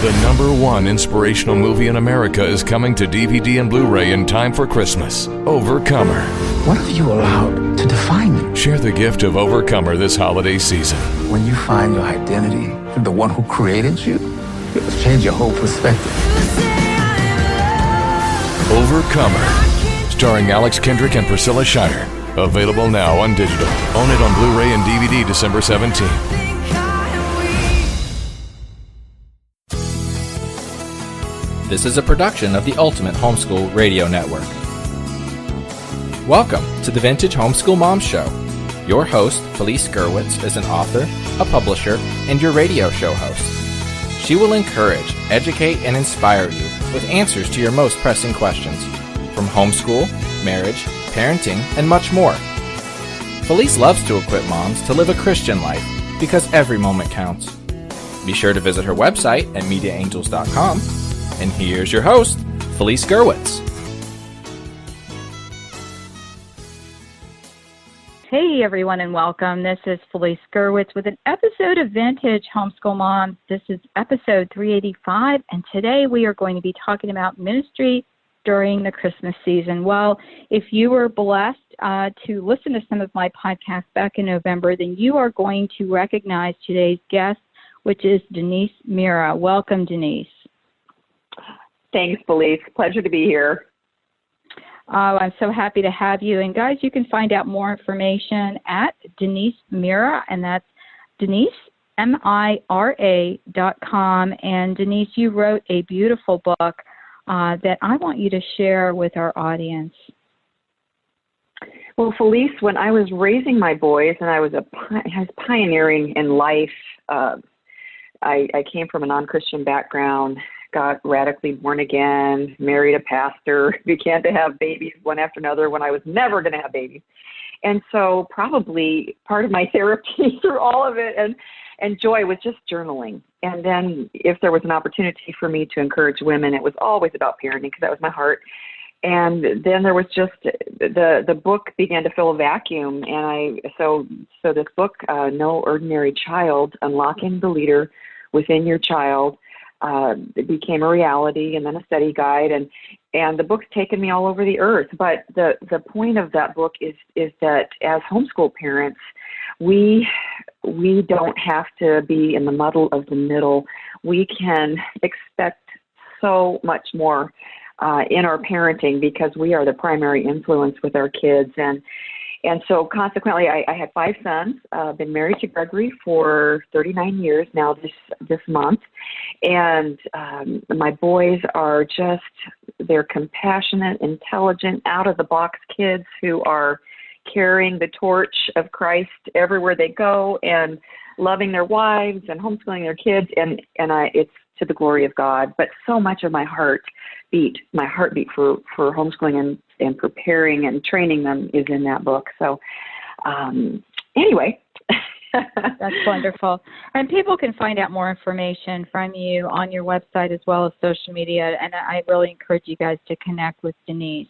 The #1 inspirational movie in America is coming to DVD and Blu-ray in time for Christmas. Overcomer. What have you allowed to define you? Share the gift of Overcomer this holiday season. When you find your identity in the one who created you, it'll change your whole perspective. Overcomer. Starring Alex Kendrick and Priscilla Scheider. Available now on digital. Own it on Blu-ray and DVD December 17th. This is a production of the Ultimate Homeschool Radio Network. Welcome to the Vintage Homeschool Mom Show. Your host, Felice Gerwitz, is an author, a publisher, and your radio show host. She will encourage, educate, and inspire you with answers to your most pressing questions from homeschool, marriage, parenting, and much more. Felice loves to equip moms to live a Christian life because every moment counts. Be sure to visit her website at mediaangels.com. And here's your host, Felice Gerwitz. Hey everyone and welcome. This is Felice Gerwitz with an episode of Vintage Homeschool Moms. This is episode 385, and today we are going to be talking about ministry during the Christmas season. Well, if you were blessed to listen to some of my podcasts back in November, then you are going to recognize today's guest, which is Denise Mira. Welcome, Denise. Thanks, Felice. Pleasure to be here. I'm so happy to have you. And guys, you can find out more information at Denise Mira, and that's Denise, Mira.com. And Denise, you wrote a beautiful book that I want you to share with our audience. Well, Felice, when I was raising my boys and I was pioneering in life, I came from a non-Christian background, got radically born again, married a pastor, began to have babies one after another when I was never going to have babies. And so probably part of my therapy through all of it and joy was just journaling. And then if there was an opportunity for me to encourage women, it was always about parenting because that was my heart. And then there was just the book began to fill a vacuum. And so this book, No Ordinary Child, Unlocking the Leader Within Your Child, it became a reality, and then a study guide, and the book's taken me all over the earth. But the point of that book is that as homeschool parents, we don't have to be in the muddle of the middle. We can expect so much more in our parenting because we are the primary influence with our kids. And so consequently, I had 5 sons, been married to Gregory for 39 years now this month. And my boys are they're compassionate, intelligent, out-of-the-box kids who are carrying the torch of Christ everywhere they go and loving their wives and homeschooling their kids. And it's to the glory of God. But so much of my heartbeat for homeschooling and preparing and training them is in that book. So anyway. That's wonderful. And people can find out more information from you on your website as well as social media. And I really encourage you guys to connect with Denise.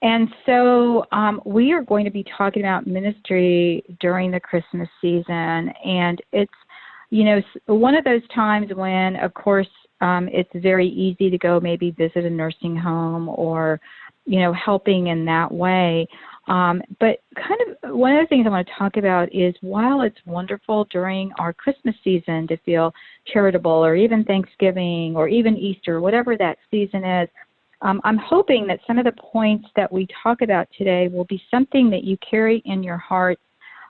And so we are going to be talking about ministry during the Christmas season. And it's, one of those times when, of course, it's very easy to go maybe visit a nursing home or, helping in that way. But kind of one of the things I want to talk about is while it's wonderful during our Christmas season to feel charitable, or even Thanksgiving or even Easter, whatever that season is, I'm hoping that some of the points that we talk about today will be something that you carry in your heart,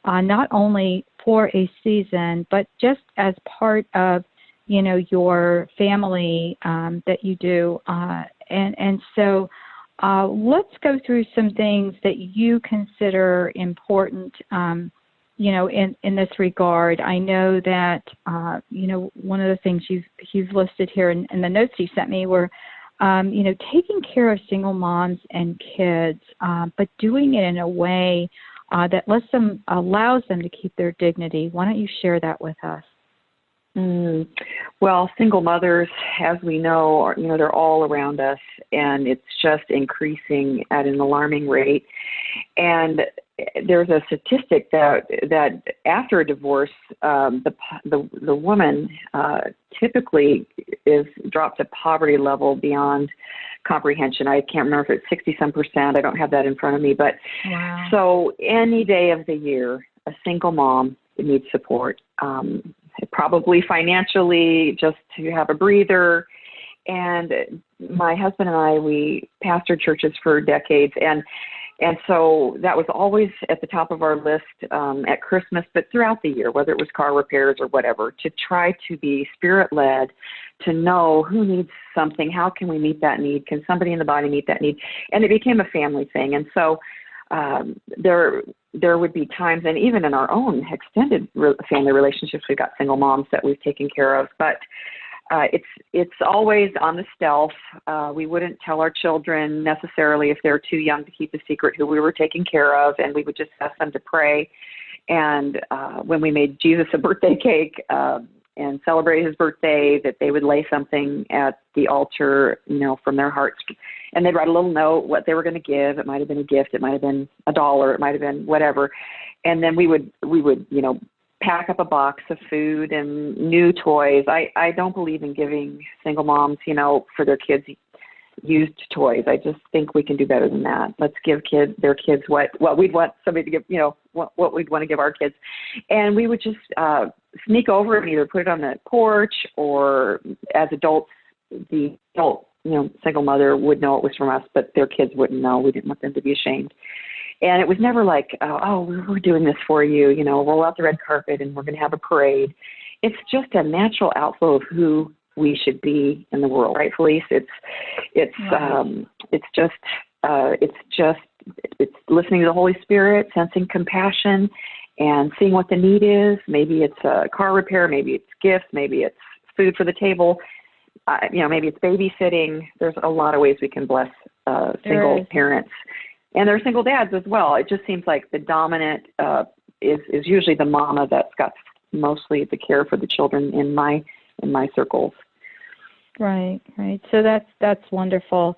not only for a season, but just as part of, your family that you do. And so let's go through some things that you consider important, in this regard. I know that, one of the things you've listed here in the notes you sent me were, taking care of single moms and kids, but doing it in a way that allows them to keep their dignity. Why don't you share that with us? Well, single mothers, as we know, they're all around us, and it's just increasing at an alarming rate. And there's a statistic that after a divorce, the woman typically is dropped to poverty level beyond comprehension. I can't remember if it's 60-some%. I don't have that in front of me, but Wow. so any day of the year, a single mom needs support, probably financially, just to have a breather. And my husband and I, we pastored churches for decades, and so that was always at the top of our list at Christmas, but throughout the year, whether it was car repairs or whatever, to try to be Spirit-led, to know who needs something, how can we meet that need, can somebody in the body meet that need, and it became a family thing. And so there would be times, and even in our own extended family relationships, we've got single moms that we've taken care of, but it's always on the stealth. We wouldn't tell our children necessarily if they're too young to keep a secret who we were taking care of, and we would just ask them to pray. And when we made Jesus a birthday cake and celebrate his birthday, that they would lay something at the altar, from their hearts, and they'd write a little note what they were going to give. It might have been a gift, it might have been $1, it might have been whatever, and then we would pack up a box of food and new toys. I don't believe in giving single moms, for their kids used toys. I just think we can do better than that. Let's give their kids what we'd want somebody to give, what we'd want to give our kids. And we would just sneak over and either put it on the porch, or as adults, the adult, single mother would know it was from us, but their kids wouldn't know. We didn't want them to be ashamed. And it was never like, we're doing this for you, roll out the red carpet and we're going to have a parade. It's just a natural outflow of who we should be in the world, right, Felice? It's listening to the Holy Spirit, sensing compassion, and seeing what the need is. Maybe it's a car repair, maybe it's gifts, maybe it's food for the table, maybe it's babysitting. There's a lot of ways we can bless single parents. And there are single dads as well. It just seems like the dominant is usually the mama that's got mostly the care for the children in my circles. Right. So that's wonderful.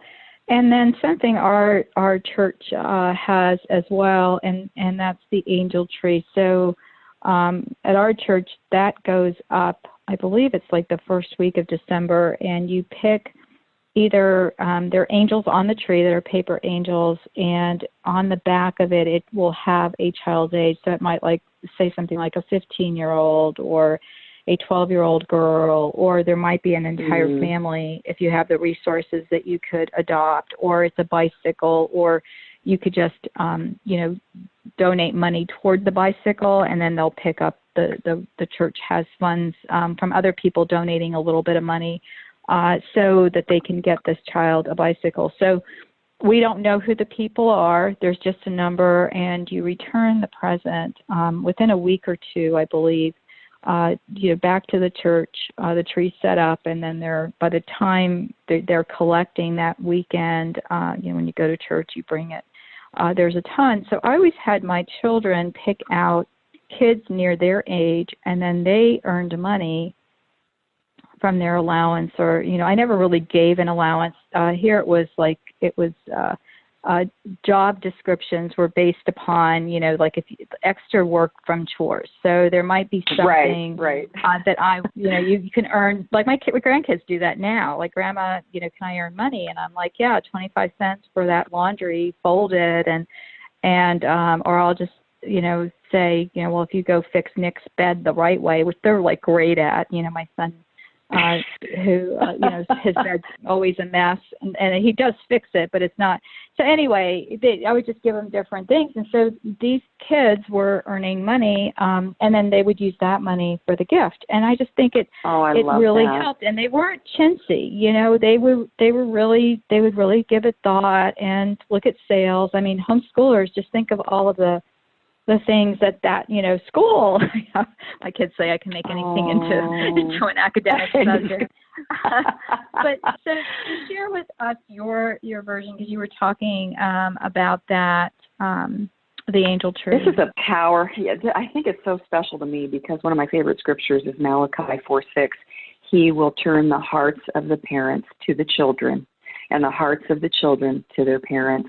And then something our church has as well, and that's the angel tree. So at our church, that goes up, I believe it's like the first week of December, and you pick either there are angels on the tree that are paper angels, and on the back of it will have a child's age. So it might say something like a 15-year-old or a 12-year-old girl, or there might be an entire family if you have the resources that you could adopt, or it's a bicycle, or you could just donate money toward the bicycle, and then they'll pick up the church has funds from other people donating a little bit of money so that they can get this child a bicycle. So we don't know who the people are. There's just a number, and you return the present within a week or two, I believe, back to the church. The tree's set up, and then by the time they're collecting that weekend, when you go to church, you bring it. There's a ton. So I always had my children pick out kids near their age, and then they earned money from their allowance, or I never really gave an allowance. Here it was job descriptions were based upon if extra work from chores. So there might be something that I you can earn, like my grandkids do that now. Like, Grandma, can I earn money? And I'm like, yeah, 25 cents for that laundry folded, and or I'll just say well, if you go fix Nick's bed the right way, which they're great at. My son who his bed's always a mess, and he does fix it, but it's not. So anyway, I would just give them different things, and so these kids were earning money, and then they would use that money for the gift, and I just think it really helped. And they weren't chintzy, they would really give it thought and look at sales. I mean, homeschoolers, just think of all of the things that school, my kids say I can make anything into an academic subject. But so share with us your version, because you were talking about that, the angel tree. This is a power. Yeah, I think it's so special to me, because one of my favorite scriptures is Malachi 4:6. He will turn the hearts of the parents to the children, and the hearts of the children to their parents.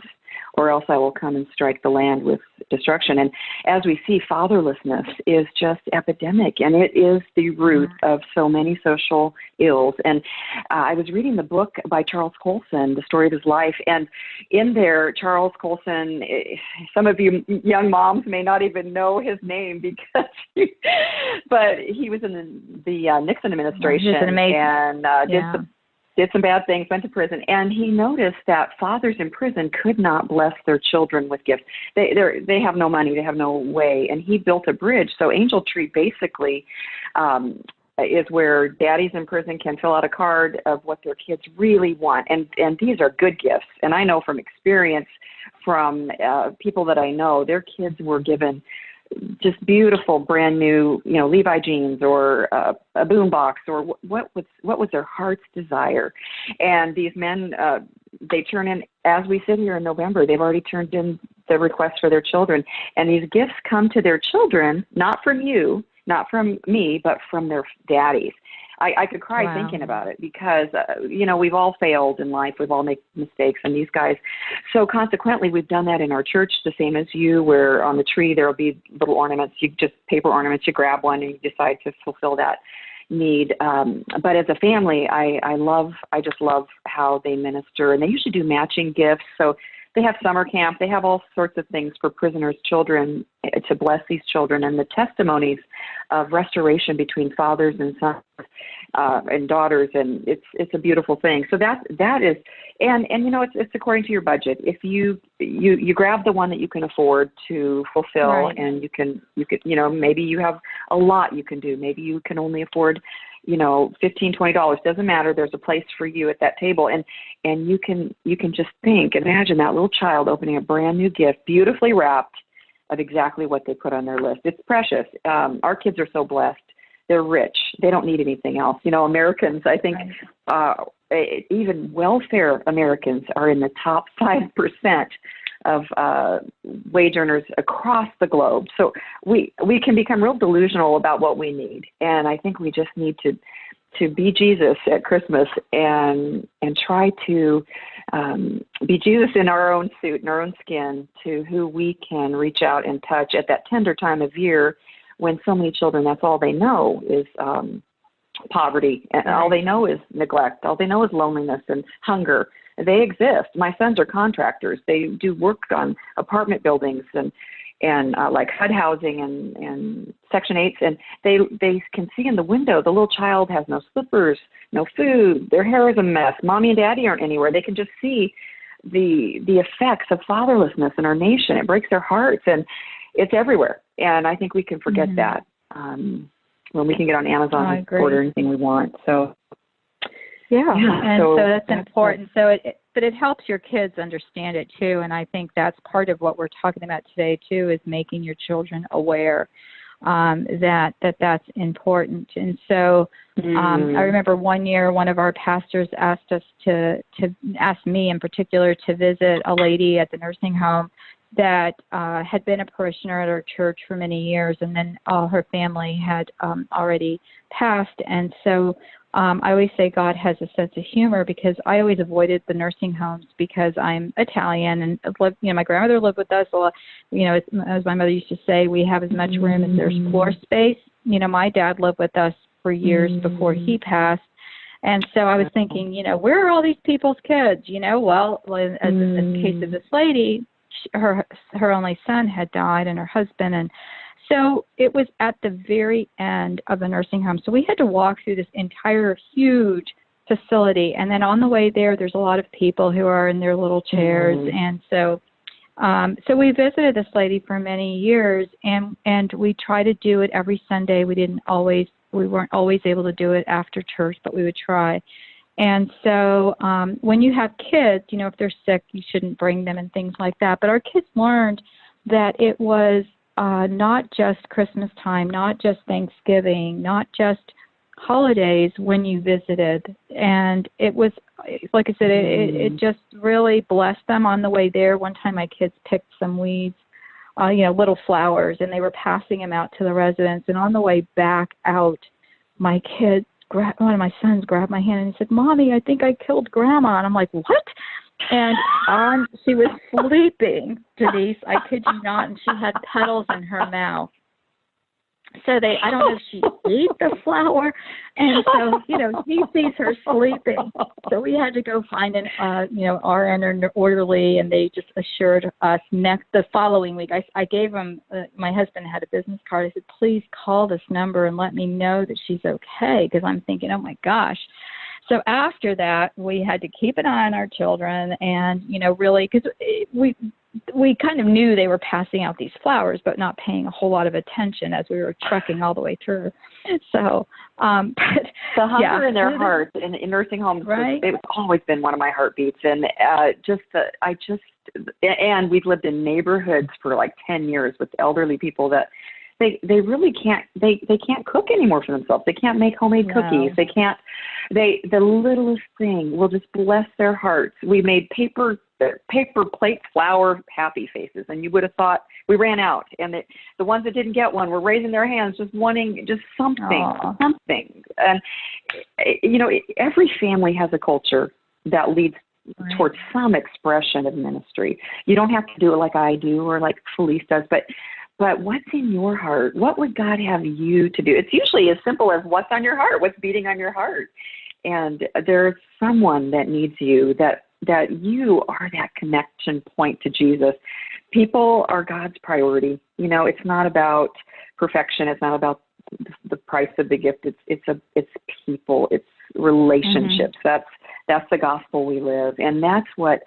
or else I will come and strike the land with destruction. And as we see, fatherlessness is just epidemic, and it is the root of so many social ills. And I was reading the book by Charles Colson, The Story of His Life, and in there, Charles Colson, some of you young moms may not even know his name because but he was in the Nixon administration and did some bad things, went to prison, and he noticed that fathers in prison could not bless their children with gifts. They have no money, they have no way, and he built a bridge. So Angel Tree basically is where daddies in prison can fill out a card of what their kids really want, and these are good gifts. And I know from experience from people that I know, their kids were given just beautiful, brand new, Levi jeans or a boom box or what was their heart's desire. And these men, they turn in, as we sit here in November, they've already turned in the request for their children. And these gifts come to their children, not from you, not from me, but from their daddies. I could cry thinking about it because, we've all failed in life. We've all made mistakes, and these guys. So consequently, we've done that in our church, the same as you, where on the tree there will be little ornaments, paper ornaments, you grab one and you decide to fulfill that need. But as a family, I just love how they minister, and they usually do matching gifts. So they have summer camp. They have all sorts of things for prisoners' children to bless these children, and the testimonies of restoration between fathers and sons and daughters, and it's a beautiful thing. So that is, and it's according to your budget. If you grab the one that you can afford to fulfill, and you can maybe you have a lot you can do. Maybe you can only afford $15, $20, doesn't matter. There's a place for you at that table. And you can just imagine that little child opening a brand new gift, beautifully wrapped, of exactly what they put on their list. It's precious. Our kids are so blessed. They're rich. They don't need anything else. Americans, I think, even welfare Americans are in the top 5% of wage earners across the globe. So we can become real delusional about what we need. And I think we just need to be Jesus at Christmas and try to be Jesus in our own suit, in our own skin, to who we can reach out and touch at that tender time of year when so many children, that's all they know is poverty, and all they know is neglect. All they know is loneliness and hunger. They exist. My sons are contractors. They do work on apartment buildings and like HUD housing and Section 8s, and they can see in the window the little child has no slippers, no food, their hair is a mess, mommy and daddy aren't anywhere. They can just see the effects of fatherlessness in our nation. It breaks their hearts, and it's everywhere. And I think we can forget that when we can get on Amazon and order anything we want. So so that's important. So but it helps your kids understand it too, and I think that's part of what we're talking about today too, is making your children aware that's important. And so I remember one year one of our pastors asked us to ask me in particular to visit a lady at the nursing home that had been a parishioner at our church for many years, and then all her family had already passed. And so I always say God has a sense of humor, because I always avoided the nursing homes because I'm Italian, and my grandmother lived with us a lot. As my mother used to say, we have as much room as there's floor space. My dad lived with us for years before he passed. And so I was thinking, where are all these people's kids? Well, as in the case of this lady, her only son had died, and her husband, and so it was at the very end of the nursing home. So we had to walk through this entire huge facility, and then on the way there's a lot of people who are in their little chairs, and so we visited this lady for many years, and we tried to do it every Sunday. We weren't always able to do it after church, but we would try. And so when you have kids, if they're sick, you shouldn't bring them and things like that. But our kids learned that it was not just Christmas time, not just Thanksgiving, not just holidays when you visited. And it was, like I said, it just really blessed them on the way there. One time my kids picked some weeds, little flowers, and they were passing them out to the residents. And on the way back out, my kids, one of my sons grabbed my hand and he said, "Mommy, I think I killed Grandma." And I'm like, "What?" And she was sleeping, Denise, I kid you not, and she had petals in her mouth. So I don't know if she ate the flower, and so, he sees her sleeping. So we had to go find an, RN or an orderly, and they just assured us the following week. I gave them, my husband had a business card. I said, please call this number and let me know that she's okay, because I'm thinking, oh my gosh. So after that, we had to keep an eye on our children, and, really, because we kind of knew they were passing out these flowers, but not paying a whole lot of attention as we were trekking all the way through. So, but the hunger in their hearts in nursing homes, right? It's always been one of my heartbeats. And and we've lived in neighborhoods for like 10 years with elderly people that they really can't, they can't cook anymore for themselves. They can't make homemade cookies. They can't, the littlest thing will just bless their hearts. We made paper plates, flower, happy faces. And you would have thought we ran out. And the ones that didn't get one were raising their hands, just wanting just something. And, every family has a culture that leads towards some expression of ministry. You don't have to do it like I do or like Felice does, but what's in your heart? What would God have you to do? It's usually as simple as what's on your heart, what's beating on your heart. And there's someone that needs you, that you are that connection point to Jesus. People are God's priority. It's not about perfection. It's not about the price of the gift. It's people. It's relationships. Mm-hmm. That's the gospel we live. And that's what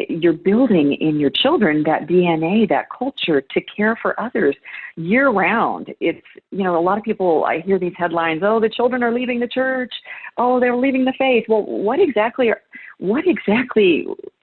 you're building in your children, that DNA, that culture to care for others year round. It's, a lot of people, I hear these headlines, oh, the children are leaving the church. Oh, they're leaving the faith. Well, what exactly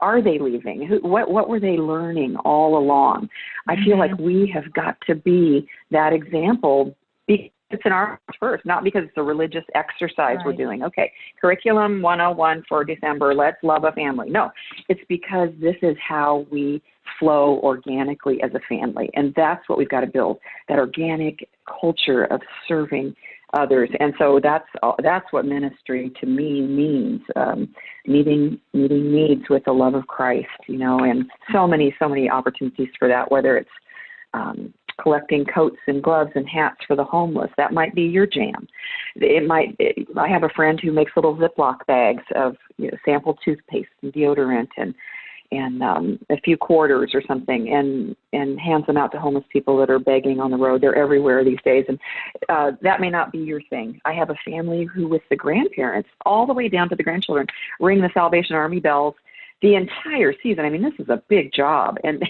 are they leaving? What were they learning all along? I feel like we have got to be that example. It's in our first, not because it's a religious exercise we're doing. Okay, curriculum 101 for December, let's love a family. No, it's because this is how we flow organically as a family. And that's what we've got to build, that organic culture of serving others. And so that's what ministry to me means, meeting needs with the love of Christ, and so many opportunities for that, whether it's collecting coats and gloves and hats for the homeless. That might be your jam. I have a friend who makes little Ziploc bags of sample toothpaste and deodorant and a few quarters or something, and hands them out to homeless people that are begging on the road. They're everywhere these days, and that may not be your thing. I have a family who, with the grandparents, all the way down to the grandchildren, ring the Salvation Army bells the entire season. I mean, this is a big job, and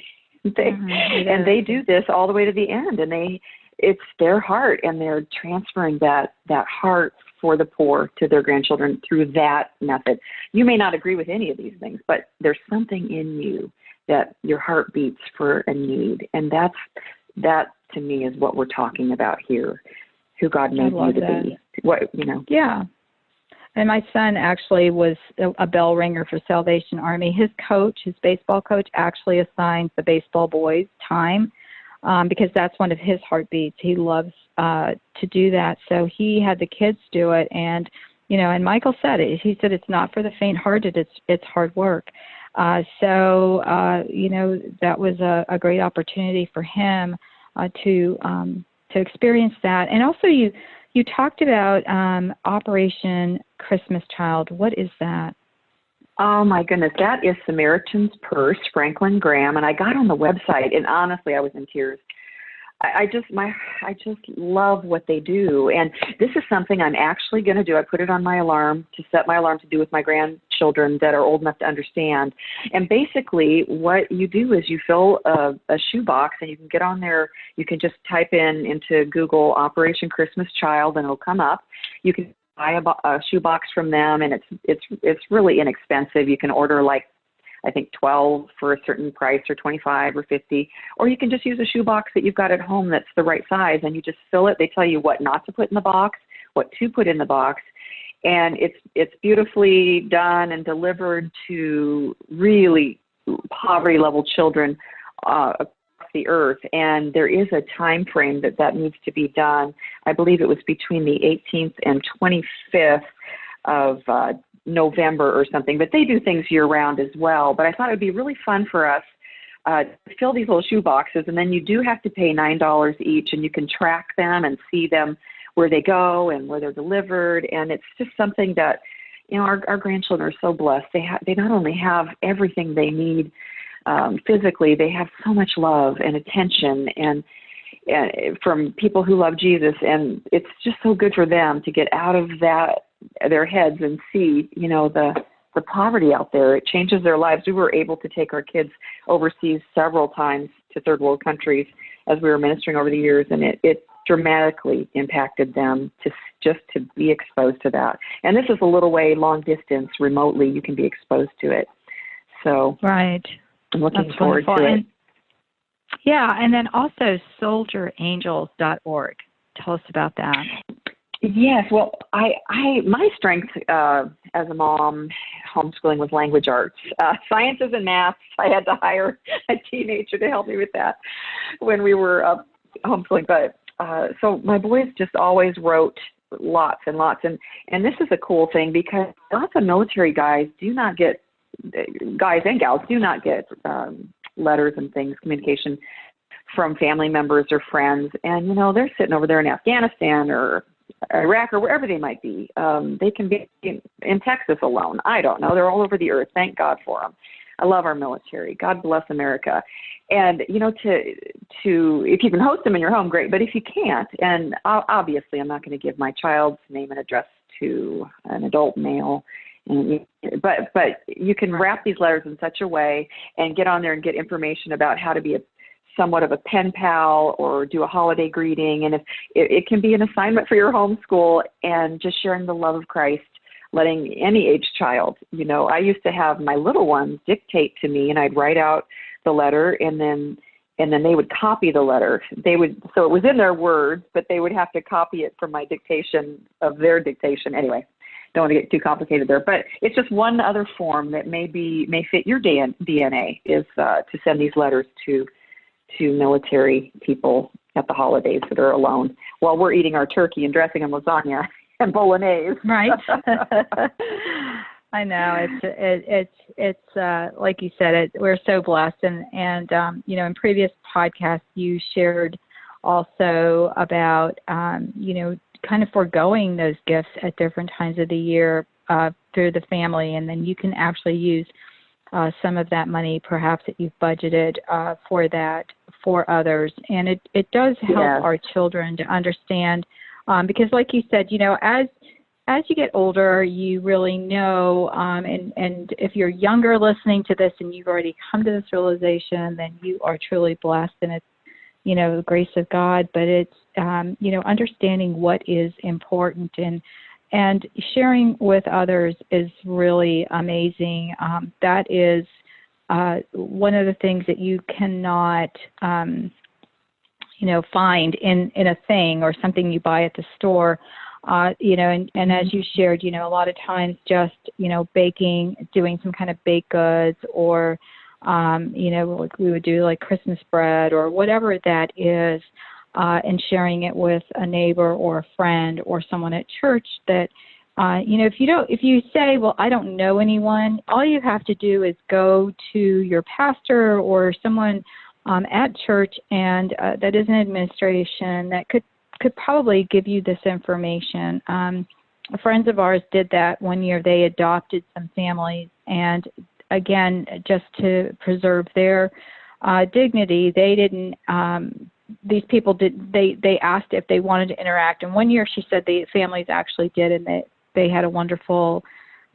they do this all the way to the end, and it's their heart, and they're transferring that heart for the poor to their grandchildren through that method. You may not agree with any of these things, but there's something in you that your heart beats for a need, and that to me is what we're talking about here, who God made you to be. Yeah. And my son actually was a bell ringer for Salvation Army. His baseball coach, actually assigns the baseball boys time because that's one of his heartbeats. He loves to do that. So he had the kids do it. And, and Michael said it. He said it's not for the faint-hearted. It's hard work. So that was a great opportunity for him to experience that. And also you talked about Operation Christmas Child. What is that? Oh, my goodness. That is Samaritan's Purse, Franklin Graham. And I got on the website, and honestly, I was in tears. I just love what they do. And this is something I'm actually going to do. I put it on my alarm to set my alarm to do with my grandchildren that are old enough to understand. And basically what you do is you fill a shoebox, and you can get on there. You can just type into Google Operation Christmas Child, and it'll come up. You can buy a shoebox from them, and it's really inexpensive. You can order I think 12 for a certain price, or 25 or 50, or you can just use a shoebox that you've got at home that's the right size, and you just fill it. They tell you what not to put in the box, what to put in the box, and it's beautifully done and delivered to really poverty level children across the earth. And there is a time frame that needs to be done. I believe it was between the 18th and 25th of November or something, but they do things year round as well. But I thought it would be really fun for us to fill these little shoe boxes, and then you do have to pay $9 each, and you can track them and see them where they go and where they're delivered. And it's just something that, you know, our grandchildren are so blessed. They not only have everything they need physically, they have so much love and attention and from people who love Jesus, and it's just so good for them to get out of their heads and see, you know, the poverty out there. It changes their lives. We were able to take our kids overseas several times to third world countries as we were ministering over the years, and it dramatically impacted them just to be exposed to that. And this is a little way, long distance, remotely, you can be exposed to it. So right. I'm looking That's forward wonderful. to it. Yeah, and then also soldierangels.org. Tell us about that. Yes, well, my strength as a mom, homeschooling, was language arts. Sciences and math, I had to hire a teenager to help me with that when we were homeschooling. But so my boys just always wrote lots and lots. And this is a cool thing because lots of military guys and gals do not get letters and things, communication from family members or friends. And, you know, they're sitting over there in Afghanistan or Iraq or wherever they might be. They can be in Texas alone. I don't know. They're all over the earth. Thank God for them. I love our military. God bless America. And, you know, to if you can host them in your home, great. But if you can't, and obviously I'm not going to give my child's name and address to an adult male, but you can wrap these letters in such a way and get on there and get information about how to be somewhat of a pen pal or do a holiday greeting. And if it can be an assignment for your homeschool and just sharing the love of Christ, letting any age child, you know, I used to have my little ones dictate to me and I'd write out the letter and then they would copy the letter. So it was in their words, but they would have to copy it from my dictation of their dictation. Anyway, don't want to get too complicated there, but it's just one other form that may fit your DNA is to send these letters to military people at the holidays that are alone while we're eating our turkey and dressing in lasagna and bolognese. Right. I know it's like you said, we're so blessed. And you know, in previous podcasts, you shared also about, you know, kind of foregoing those gifts at different times of the year through the family. And then you can actually use some of that money perhaps that you've budgeted for that for others. And it does help our children to understand because like you said, you know, as you get older, you really know, and if you're younger listening to this and you've already come to this realization, then you are truly blessed, and it's, you know, the grace of God. But it's, you know, understanding what is important and sharing with others is really amazing. That is one of the things that you cannot, you know, find in a thing or something you buy at the store. You know, and as you shared, you know, a lot of times just, you know, baking, doing some kind of baked goods or, you know, like we would do like Christmas bread or whatever that is, and sharing it with a neighbor or a friend or someone at church that, you know, if you say, well, I don't know anyone, all you have to do is go to your pastor or someone at church and that is an administration that could probably give you this information. Friends of ours did that one year. They adopted some families, and again, just to preserve their dignity, they didn't. These people did. They asked if they wanted to interact, and one year she said the families actually did, and they had a wonderful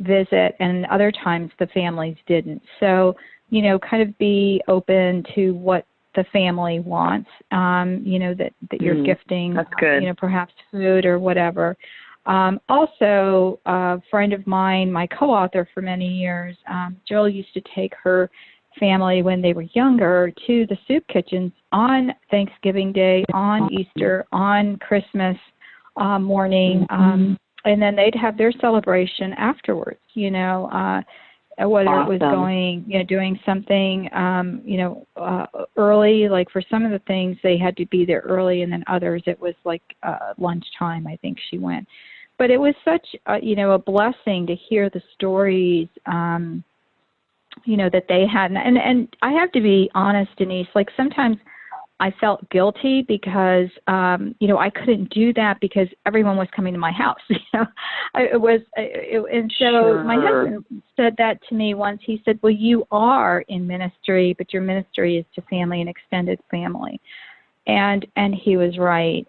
visit. And other times the families didn't. So, you know, kind of be open to what the family wants, you know, that you're gifting, that's good. You know, perhaps food or whatever. Also, a friend of mine, my co-author for many years, Jill used to take her family when they were younger to the soup kitchens on Thanksgiving Day, on Easter, on Christmas morning, and then they'd have their celebration afterwards, you know, whether it was going, you know, doing something, you know, early, like for some of the things they had to be there early, and then others it was like lunchtime, I think she went. But it was such a blessing to hear the stories that they had. And I have to be honest, Denise, like sometimes I felt guilty because, I couldn't do that because everyone was coming to my house. And so Sure. my husband said that to me once. He said, well, you are in ministry, but your ministry is to family and extended family. And he was right.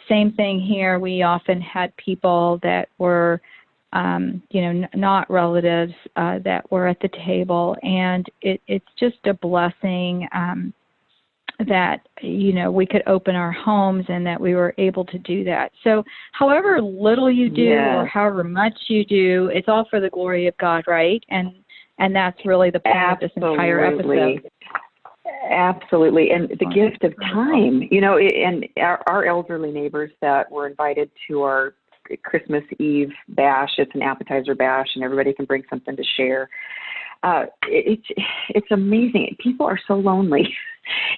Same thing here. We often had people that were not relatives that were at the table, and it's just a blessing that we could open our homes and that we were able to do that. So however little you do or however much you do, it's all for the glory of God, right? And that's really the point of this entire episode. Absolutely. And the gift of time, and our elderly neighbors that were invited to our Christmas Eve bash, it's an appetizer bash, and everybody can bring something to share. It's amazing. People are so lonely,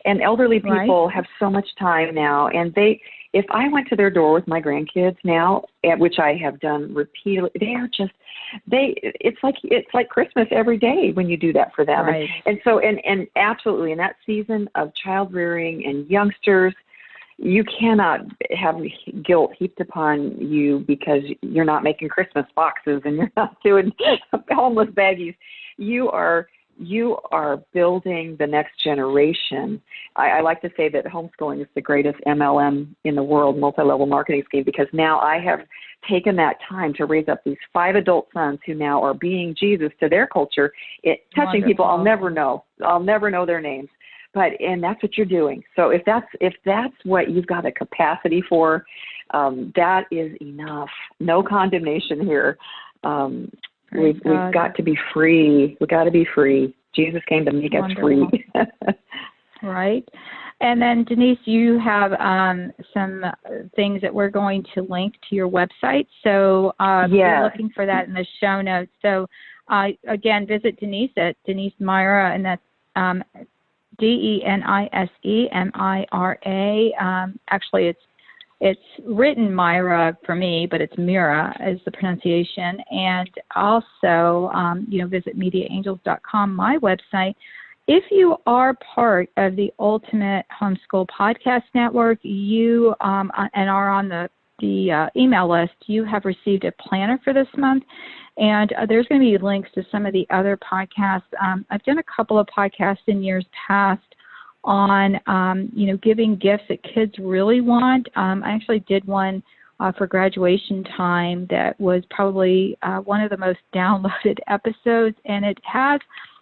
and elderly people have so much time now. And if I went to their door with my grandkids now, which I have done repeatedly, it's like Christmas every day when you do that for them. Right. And so, and absolutely in that season of child rearing and youngsters, you cannot have guilt heaped upon you because you're not making Christmas boxes and you're not doing homeless baggies. You are building the next generation. I like to say that homeschooling is the greatest MLM in the world, multi-level marketing scheme, because now I have taken that time to raise up these 5 adult sons who now are being Jesus to their culture, touching people I'll never know. I'll never know their names. And that's what you're doing. So if that's what you've got a capacity for, that is enough. No condemnation here. We've got to be free. We've got to be free. Jesus came to make us free. Right. And then, Denise, you have some things that we're going to link to your website. So if you're looking for that in the show notes. So, again, visit Denise at Denise Mira, and that's DenisseMira. Actually, it's written Mira for me, but it's Mira is the pronunciation. And also, visit MediaAngels.com, my website. If you are part of the Ultimate Homeschool Podcast Network, you and are on the email list, you have received a planner for this month. And there's going to be links to some of the other podcasts. I've done a couple of podcasts in years past on, giving gifts that kids really want. I actually did one for graduation time that was probably one of the most downloaded episodes, and it has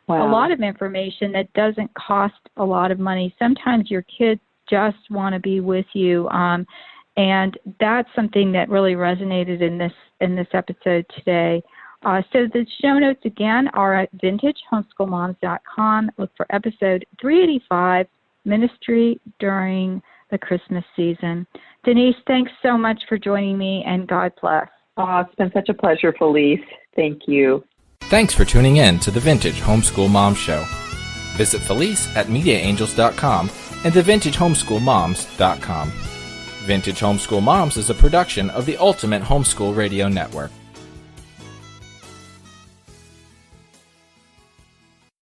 a lot of information that doesn't cost a lot of money. Sometimes your kids just want to be with you, and that's something that really resonated in this episode today. So the show notes, again, are at vintagehomeschoolmoms.com. Look for episode 385, Ministry During the Christmas Season. Denise, thanks so much for joining me, and God bless. It's been such a pleasure, Felice. Thank you. Thanks for tuning in to the Vintage Homeschool Mom Show. Visit Felice at MediaAngels.com and TheVintageHomeschoolMoms.com. Vintage Homeschool Moms is a production of the Ultimate Homeschool Radio Network.